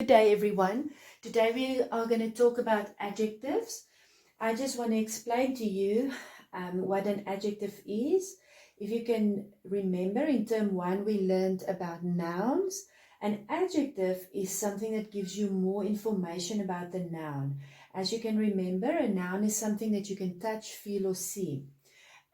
Good day, everyone. Today we are going to talk about adjectives. I just want to explain to you what an adjective is. If you can remember, in term 1 we learned about nouns. An adjective is something that gives you more information about the noun. As you can remember, a noun is something that you can touch, feel or see.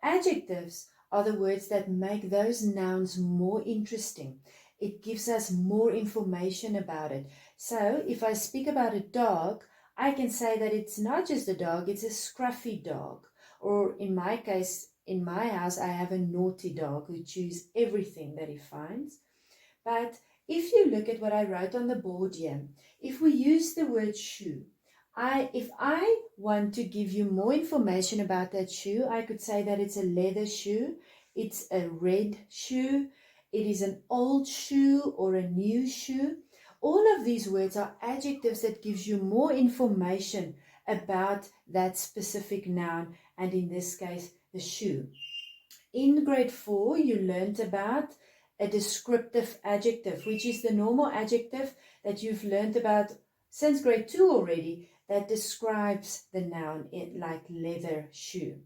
Adjectives are the words that make those nouns more interesting. It gives us more information about it. So if I speak about a dog, I can say that it's not just a dog, it's a scruffy dog. Or in my case, in my house, I have a naughty dog who chews everything that he finds. But if you look at what I wrote on the board here, if we use the word shoe, if I want to give you more information about that shoe, I could say that it's a leather shoe, it's a red shoe, it is an old shoe or a new shoe. All of these words are adjectives that gives you more information about that specific noun, and in this case, the shoe. In grade 4, you learned about a descriptive adjective, which is the normal adjective that you've learned about since grade 2 already, that describes the noun, like leather shoe.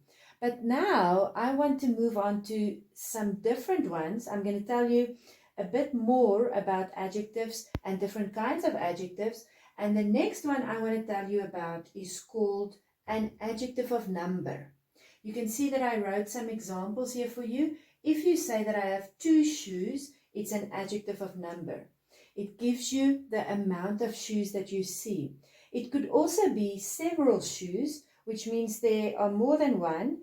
But now I want to move on to some different ones. I'm going to tell you a bit more about adjectives and different kinds of adjectives. And the next one I want to tell you about is called an adjective of number. You can see that I wrote some examples here for you. If you say that I have 2 shoes, it's an adjective of number. It gives you the amount of shoes that you see. It could also be several shoes, which means there are more than one,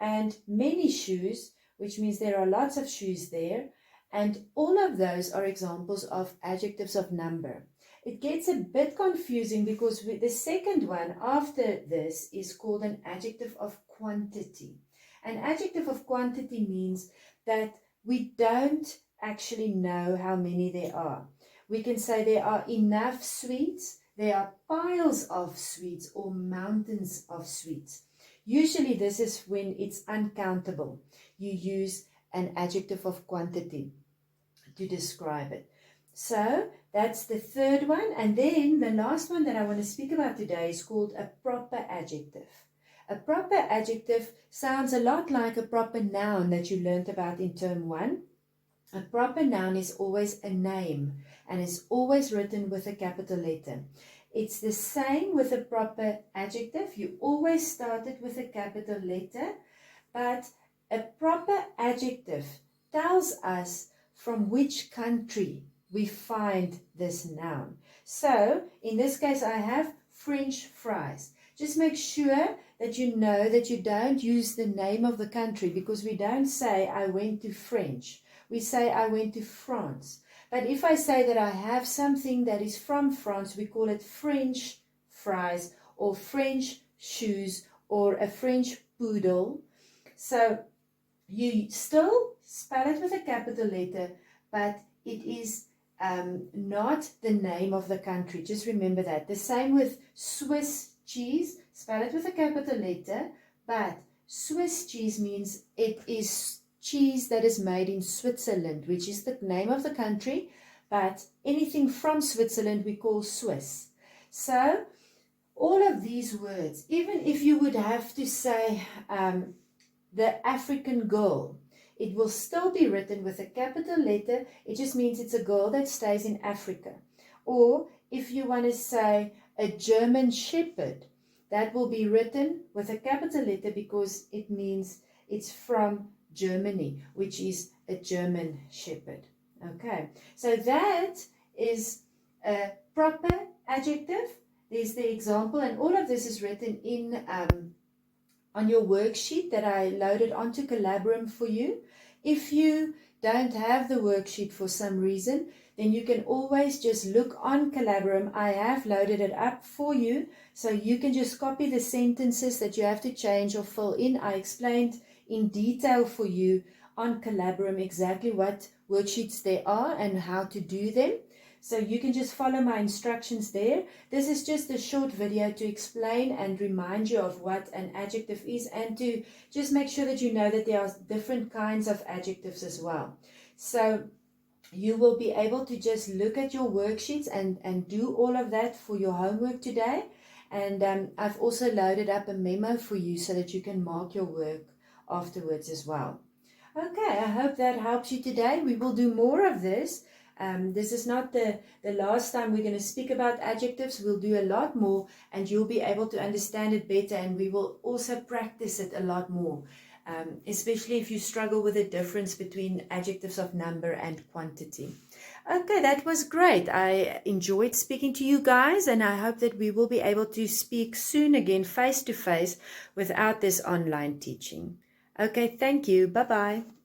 and many shoes, which means there are lots of shoes there. And all of those are examples of adjectives of number. It gets a bit confusing because the second one after this is called an adjective of quantity. An adjective of quantity means that we don't actually know how many there are. We can say there are enough sweets, there are piles of sweets, or mountains of sweets. Usually this is when it's uncountable. You use an adjective of quantity to describe it. So that's the third one. And then the last one that I want to speak about today is called a proper adjective. A proper adjective sounds a lot like a proper noun that you learned about in term 1. A proper noun is always a name and is always written with a capital letter. It's the same with a proper adjective. You always start it with a capital letter, but a proper adjective tells us from which country we find this noun. So, in this case, I have French fries. Just make sure that you know that you don't use the name of the country, because we don't say I went to French. We say I went to France. But if I say that I have something that is from France, we call it French fries or French shoes or a French poodle. So you still spell it with a capital letter, but it is not the name of the country. Just remember that. The same with Swiss cheese. Spell it with a capital letter, but Swiss cheese means it is cheese that is made in Switzerland, which is the name of the country, but anything from Switzerland we call Swiss. So all of these words, even if you would have to say the African girl, it will still be written with a capital letter. It just means it's a girl that stays in Africa. Or if you want to say a German shepherd, that will be written with a capital letter because it means it's from Germany, which is a German shepherd. Okay, so that is a proper adjective. There's the example, and all of this is written in on your worksheet that I loaded onto Calabrum for you. If you don't have the worksheet for some reason, then you can always just look on Calabrum. I have loaded it up for you, so you can just copy the sentences that you have to change or fill in. I explained in detail for you on Calabrum exactly what worksheets there are and how to do them. So you can just follow my instructions there. This is just a short video to explain and remind you of what an adjective is, and to just make sure that you know that there are different kinds of adjectives as well. So you will be able to just look at your worksheets and do all of that for your homework today. And I've also loaded up a memo for you so that you can mark your work afterwards as well. Okay, I hope that helps you today. We will do more of this. This is not the last time we're going to speak about adjectives. We'll do a lot more and you'll be able to understand it better, and we will also practice it a lot more, especially if you struggle with the difference between adjectives of number and quantity. Okay, that was great. I enjoyed speaking to you guys, and I hope that we will be able to speak soon again face to face without this online teaching. Okay, thank you. Bye-bye.